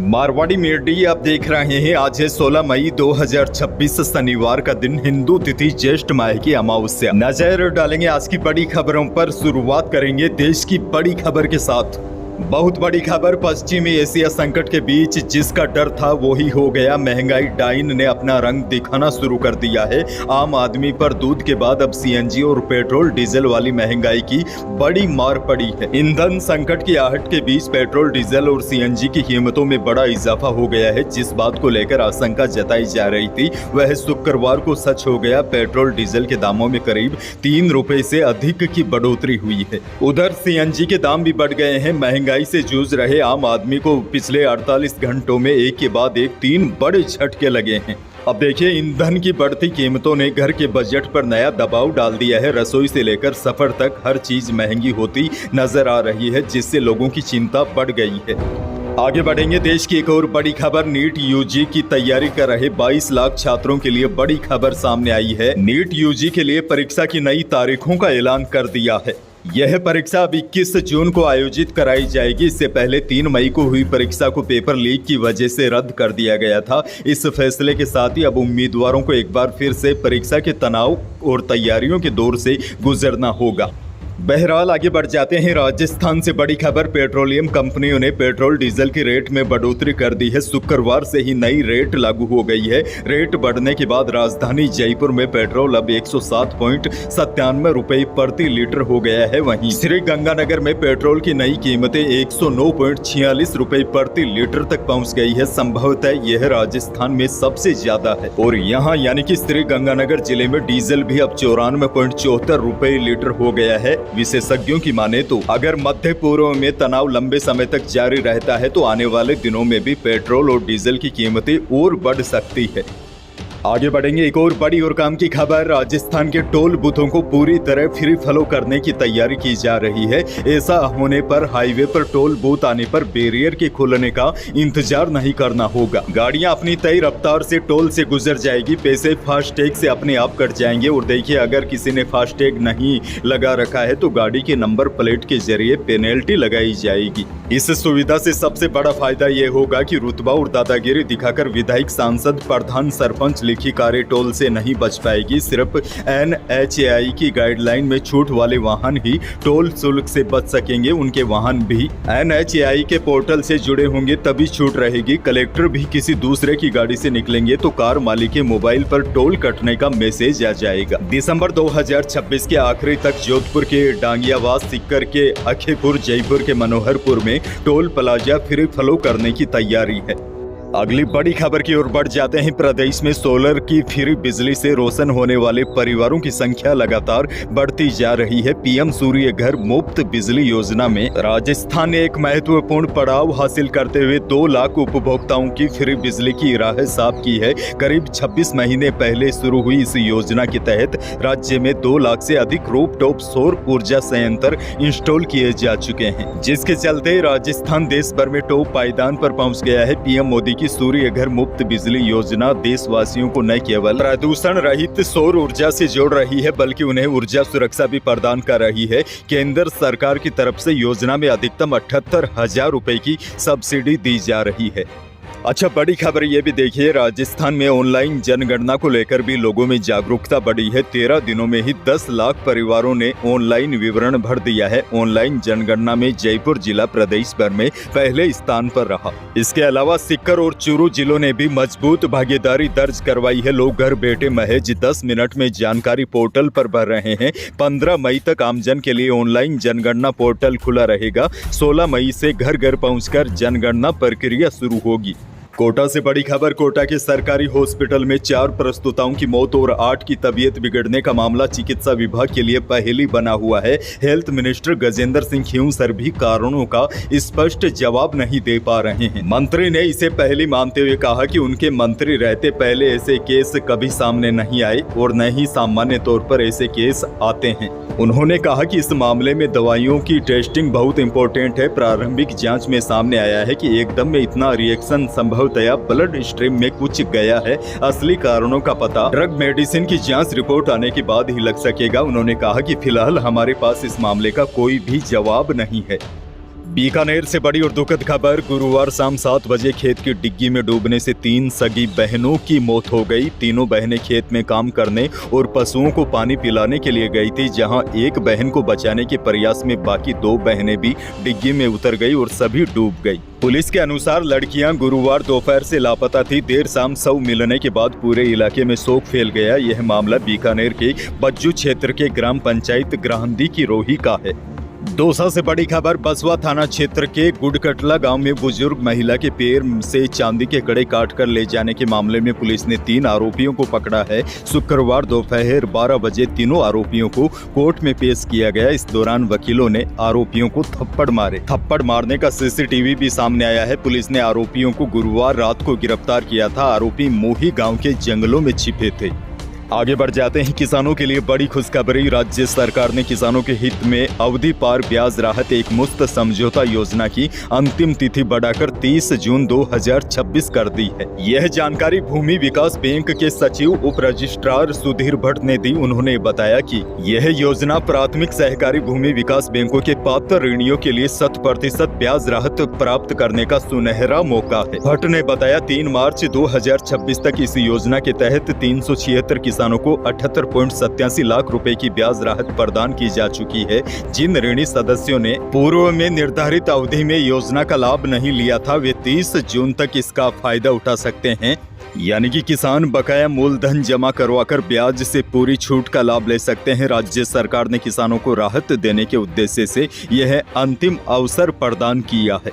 Marwari media आप देख रहे हैं। आज है 16 मई 2026 शनिवार का दिन, हिंदू तिथि ज्येष्ठ माह की अमावस्या। नजर डालेंगे आज की बड़ी खबरों पर। शुरुआत करेंगे देश की बड़ी खबर के साथ। बहुत बड़ी खबर, पश्चिमी एशिया संकट के बीच जिसका डर था वही हो गया। महंगाई डाइन ने अपना रंग दिखाना शुरू कर दिया है। आम आदमी पर दूध के बाद अब सीएनजी और पेट्रोल डीजल वाली महंगाई की बड़ी मार पड़ी है। ईंधन संकट की आहट के बीच पेट्रोल डीजल और सीएनजी की कीमतों में बड़ा इजाफा हो गया है। जिस बात को लेकर आशंका जताई जा रही थी वह शुक्रवार को सच हो गया। पेट्रोल डीजल के दामों में करीब 3 रुपए से अधिक की बढ़ोतरी हुई है। उधर सीएनजी के दाम भी बढ़ गए हैं। महंगाई से जूझ रहे आम आदमी को पिछले 48 घंटों में एक के बाद एक 3 बड़े झटके लगे हैं। अब देखिए, ईंधन की बढ़ती कीमतों ने घर के बजट पर नया दबाव डाल दिया है। रसोई से लेकर सफर तक हर चीज महंगी होती नजर आ रही है, जिससे लोगों की चिंता बढ़ गई है। आगे बढ़ेंगे, देश की एक और बड़ी खबर। नीट यूजी की तैयारी कर रहे 22 लाख छात्रों के लिए बड़ी खबर सामने आई है। नीट यूजी के लिए परीक्षा की नई तारीखों का ऐलान कर दिया है। यह परीक्षा अब 21 जून को आयोजित कराई जाएगी। इससे पहले 3 मई को हुई परीक्षा को पेपर लीक की वजह से रद्द कर दिया गया था। इस फैसले के साथ ही अब उम्मीदवारों को एक बार फिर से परीक्षा के तनाव और तैयारियों के दौर से गुजरना होगा। बहरहाल आगे बढ़ जाते हैं। राजस्थान से बड़ी खबर, पेट्रोलियम कंपनियों ने पेट्रोल डीजल की रेट में बढ़ोतरी कर दी है। शुक्रवार से ही नई रेट लागू हो गई है। रेट बढ़ने के बाद राजधानी जयपुर में पेट्रोल अब 107.97 रुपए प्रति लीटर हो गया है। वहीं श्री गंगानगर में पेट्रोल की नई कीमतें 109.46 रुपए प्रति लीटर तक पहुंच गई है। संभवतः यह राजस्थान में सबसे ज्यादा है। और यहाँ यानी कि श्री गंगानगर जिले में डीजल भी अब 94.74 रुपए लीटर हो गया है। विशेषज्ञों की माने तो अगर मध्य पूर्व में तनाव लंबे समय तक जारी रहता है तो आने वाले दिनों में भी पेट्रोल और डीजल की कीमतें और बढ़ सकती है। आगे बढ़ेंगे, एक और बड़ी और काम की खबर। राजस्थान के टोल बूथों को पूरी तरह फ्री फॉलो करने की तैयारी की जा रही है। ऐसा होने पर हाईवे पर टोल बूथ आने पर बैरियर के खुलने का इंतजार नहीं करना होगा। गाड़ियां अपनी तय रफ्तार से टोल से गुजर जाएगी। पैसे फास्टैग से अपने आप कट जाएंगे। और देखिए, अगर किसी ने फास्टैग नहीं लगा रखा है तो गाड़ी के नंबर प्लेट के जरिए पेनल्टी लगाई जाएगी। इस सुविधा से सबसे बड़ा फायदा यह होगा कि रुतबा और दादागिरी दिखाकर विधायक, सांसद, प्रधान, सरपंच लिखी कारें टोल से नहीं बच पाएगी। सिर्फ NHAI की गाइडलाइन में छूट वाले वाहन ही टोल शुल्क से बच सकेंगे। उनके वाहन भी NHAI के पोर्टल से जुड़े होंगे तभी छूट रहेगी। कलेक्टर भी किसी दूसरे की गाड़ी से निकलेंगे तो कार मालिक के मोबाइल पर टोल कटने का मैसेज आ जाएगा। दिसंबर 2026 के आखिरी तक जोधपुर के डांगियावास, सिक्कर के अखेपुर, जयपुर के मनोहरपुर में टोल प्लाजा फ्री फॉलो करने की तैयारी है। अगली बड़ी खबर की ओर बढ़ जाते हैं। प्रदेश में सोलर की फ्री बिजली से रोशन होने वाले परिवारों की संख्या लगातार बढ़ती जा रही है। पीएम सूर्य घर मुफ्त बिजली योजना में राजस्थान ने एक महत्वपूर्ण पड़ाव हासिल करते हुए 2 लाख उपभोक्ताओं की फ्री बिजली की राह साफ की है। करीब 26 महीने पहले शुरू हुई इस योजना के तहत राज्य में 2 लाख से अधिक रूफटॉप सौर ऊर्जा संयंत्र इंस्टॉल किए जा चुके हैं, जिसके चलते राजस्थान देश भर में टॉप पायदान पर पहुंच गया है। पीएम मोदी की सूर्य घर मुफ्त बिजली योजना देशवासियों को न केवल प्रदूषण रहित सौर ऊर्जा से जोड़ रही है बल्कि उन्हें ऊर्जा सुरक्षा भी प्रदान कर रही है। केंद्र सरकार की तरफ से योजना में अधिकतम 78,000 रुपए की सब्सिडी दी जा रही है। अच्छा, बड़ी खबर ये भी देखिए, राजस्थान में ऑनलाइन जनगणना को लेकर भी लोगों में जागरूकता बढ़ी है। 13 दिनों में ही 10 लाख परिवारों ने ऑनलाइन विवरण भर दिया है। ऑनलाइन जनगणना में जयपुर जिला प्रदेश भर में पहले स्थान पर रहा। इसके अलावा सिक्कर और चूरू जिलों ने भी मजबूत भागीदारी दर्ज करवाई है। लोग घर बैठे महज 10 मिनट में जानकारी पोर्टल पर भर रहे हैं। 15 मई तक आमजन के लिए ऑनलाइन जनगणना पोर्टल खुला रहेगा। 16 मई से घर घर पहुंचकर जनगणना प्रक्रिया शुरू होगी। कोटा से बड़ी खबर, कोटा के सरकारी हॉस्पिटल में 4 प्रसूताओं की मौत और 8 की तबीयत बिगड़ने का मामला चिकित्सा विभाग के लिए पहेली बना हुआ है। हेल्थ मिनिस्टर गजेंद्र सिंह खींवसर भी कारणों का स्पष्ट जवाब नहीं दे पा रहे हैं। मंत्री ने इसे पहेली मानते हुए कहा कि उनके मंत्री रहते पहले ऐसे केस कभी सामने नहीं आए और न ही सामान्य तौर पर ऐसे केस आते हैं। उन्होंने कहा कि इस मामले में दवाइयों की टेस्टिंग बहुत इंपॉर्टेंट है। प्रारंभिक जांच में सामने आया है कि एकदम में इतना रिएक्शन संभवतया ब्लड स्ट्रीम में कुछ गया है। असली कारणों का पता ड्रग मेडिसिन की जांच रिपोर्ट आने के बाद ही लग सकेगा। उन्होंने कहा कि फिलहाल हमारे पास इस मामले का कोई भी जवाब नहीं है। बीकानेर से बड़ी और दुखद खबर। गुरुवार शाम 7 बजे खेत की डिग्गी में डूबने से 3 सगी बहनों की मौत हो गई। तीनों बहनें खेत में काम करने और पशुओं को पानी पिलाने के लिए गई थी, जहां एक बहन को बचाने के प्रयास में बाकी 2 बहनें भी डिग्गी में उतर गई और सभी डूब गई। पुलिस के अनुसार लड़कियां गुरुवार दोपहर से लापता थी। देर शाम शव मिलने के बाद पूरे इलाके में शोक फैल गया। यह मामला बीकानेर के बज्जू क्षेत्र के ग्राम पंचायत ग्राहंदी की रोही का है। दौसा से बड़ी खबर। बसवा थाना क्षेत्र के गुड़कटला गांव में बुजुर्ग महिला के पैर से चांदी के कड़े काट कर ले जाने के मामले में पुलिस ने 3 आरोपियों को पकड़ा है। शुक्रवार दोपहर 12 बजे तीनों आरोपियों को कोर्ट में पेश किया गया। इस दौरान वकीलों ने आरोपियों को थप्पड़ मारे। थप्पड़ मारने का सीसीटीवी भी सामने आया है। पुलिस ने आरोपियों को गुरुवार रात को गिरफ्तार किया था। आरोपी मोही गाँव के जंगलों में छिपे थे। आगे बढ़ जाते हैं। किसानों के लिए बड़ी खुशखबरी। राज्य सरकार ने किसानों के हित में अवधि पार ब्याज राहत एक मुफ्त समझौता योजना की अंतिम तिथि बढ़ाकर 30 जून 2026 कर दी है। यह जानकारी भूमि विकास बैंक के सचिव उप रजिस्ट्रार सुधीर भट्ट ने दी। उन्होंने बताया कि यह योजना प्राथमिक सहकारी भूमि विकास बैंकों के पात्र ऋणियों के लिए 100% ब्याज राहत प्राप्त करने का सुनहरा मौका है। भट्ट ने बताया 3 मार्च 2026 तक इस योजना के तहत 376 किसानों को 78.87 लाख रुपए की ब्याज राहत प्रदान की जा चुकी है। जिन ऋणी सदस्यों ने पूर्व में निर्धारित अवधि में योजना का लाभ नहीं लिया था, वे 30 जून तक इसका फायदा उठा सकते हैं। यानी कि किसान बकाया मूलधन जमा करवाकर ब्याज से पूरी छूट का लाभ ले सकते हैं। राज्य सरकार ने किसानों को राहत देने के उद्देश्य से यह अंतिम अवसर प्रदान किया है।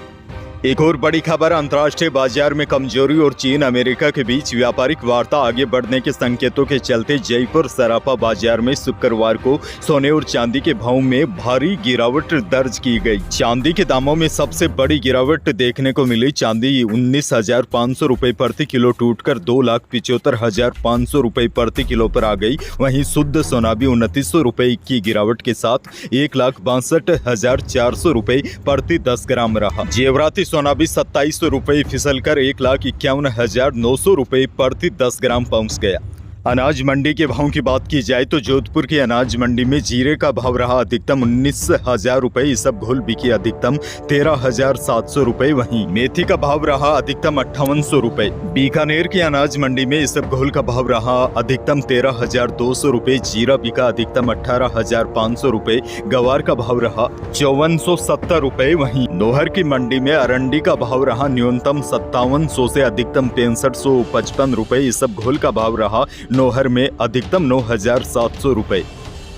एक और बड़ी खबर। अंतर्राष्ट्रीय बाजार में कमजोरी और चीन अमेरिका के बीच व्यापारिक वार्ता आगे बढ़ने के संकेतों के चलते जयपुर सराफा बाजार में शुक्रवार को सोने और चांदी के भाव में भारी गिरावट दर्ज की गई। चांदी के दामों में सबसे बड़ी गिरावट देखने को मिली। चांदी 19,500 रुपए प्रति किलो टूटकर 2,75,500 रुपए प्रति किलो पर आ गई। वहीं शुद्ध सोना भी 2,900 रुपए की गिरावट के साथ 1,62,400 रुपए प्रति 10 ग्राम रहा। जेवराती सोना भी 2,700 रुपए फिसल कर 1,51,900 रुपए प्रति 10 ग्राम पहुंच गया। अनाज मंडी के भाव की बात की जाए तो जोधपुर की अनाज मंडी में जीरे का भाव रहा अधिकतम 19,000 रुपए। इसबगोल बिकी अधिकतम 13,700 रुपए। वहीं मेथी का भाव रहा अधिकतम 5,800 रुपए। बीकानेर की अनाज मंडी में इसबगोल का भाव रहा अधिकतम 13,200 रुपए। जीरा बिका अधिकतम 18,500 रुपए। गवार का भाव रहा 5,470 रुपए। वहीं नोहर की मंडी में अरंडी का भाव रहा न्यूनतम 5,700 से अधिकतम 6,555 रुपए। इसबगोल का भाव रहा नोहर में अधिकतम 9,700 रुपए।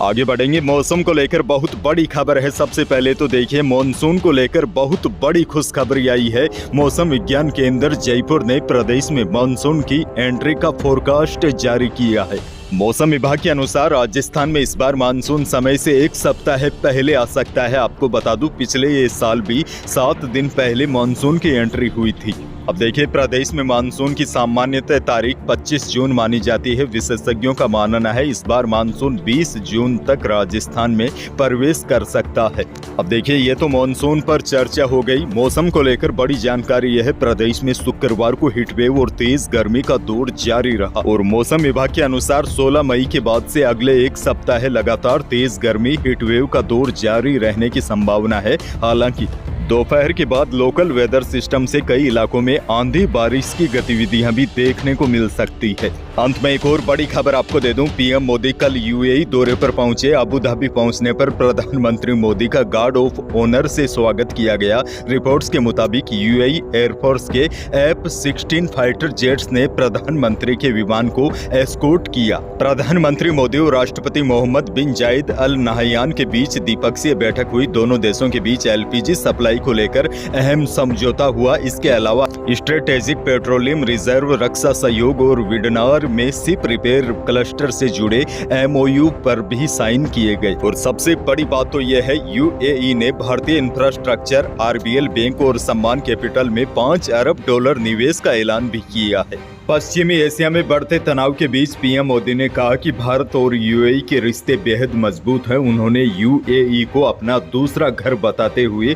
आगे बढ़ेंगे। मौसम को लेकर बहुत बड़ी खबर है। सबसे पहले तो देखिए, मॉनसून को लेकर बहुत बड़ी खुशखबरी आई है। मौसम विज्ञान केंद्र जयपुर ने प्रदेश में मॉनसून की एंट्री का फोरकास्ट जारी किया है। मौसम विभाग के अनुसार राजस्थान में इस बार मानसून समय से 1 सप्ताह पहले आ सकता है। आपको बता दूं, पिछले साल भी 7 दिन पहले मानसून की एंट्री हुई थी। अब देखिए, प्रदेश में मानसून की सामान्यतः तारीख 25 जून मानी जाती है। विशेषज्ञों का मानना है इस बार मानसून 20 जून तक राजस्थान में प्रवेश कर सकता है। अब देखिए, ये तो मानसून पर चर्चा हो गई। मौसम को लेकर बड़ी जानकारी यह है, प्रदेश में शुक्रवार को हीटवेव और तेज गर्मी का दौर जारी रहा और मौसम विभाग के अनुसार 16 मई के बाद से अगले 1 सप्ताह लगातार तेज गर्मी हीटवेव का दौर जारी रहने की संभावना है। हालांकि दोपहर के बाद लोकल वेदर सिस्टम से कई इलाकों में आंधी बारिश की गतिविधियां भी देखने को मिल सकती है। अंत में एक और बड़ी खबर आपको दे दूं। पीएम मोदी कल यूएई दौरे पर पहुंचे। अबू धाबी पहुंचने पर प्रधानमंत्री मोदी का गार्ड ऑफ ऑनर से स्वागत किया गया। रिपोर्ट्स के मुताबिक यूएई एयरफोर्स के F-16 फाइटर जेट्स ने प्रधानमंत्री के विमान को एस्कॉर्ट किया। प्रधानमंत्री मोदी और राष्ट्रपति मोहम्मद बिन जायद अल नाहयान के बीच द्विपक्षीय बैठक हुई। दोनों देशों के बीच LPG सप्लाई को लेकर अहम समझौता हुआ। इसके अलावा स्ट्रेटेजिक पेट्रोलियम रिजर्व, रक्षा सहयोग और विडनार में शिप रिपेयर क्लस्टर से जुड़े MOU पर भी साइन किए गए। और सबसे बड़ी बात तो यह है, UAE ने भारतीय इंफ्रास्ट्रक्चर, RBL बैंक और सम्मान कैपिटल में $5 अरब निवेश का ऐलान भी किया है। पश्चिमी एशिया में बढ़ते तनाव के बीच पीएम मोदी ने कहा कि भारत और UAE के रिश्ते बेहद मजबूत हैं। उन्होंने UAE को अपना दूसरा घर बताते हुए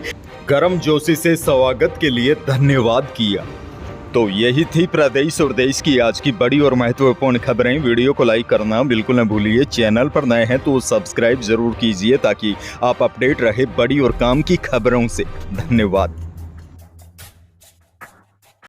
गर्मजोशी से स्वागत के लिए धन्यवाद किया। तो यही थी प्रदेश और देश की आज की बड़ी और महत्वपूर्ण खबरें। वीडियो को लाइक करना बिल्कुल न भूलिए। चैनल पर नए हैं तो सब्सक्राइब जरूर कीजिए ताकि आप अपडेट रहे बड़ी और काम की खबरों से। धन्यवाद।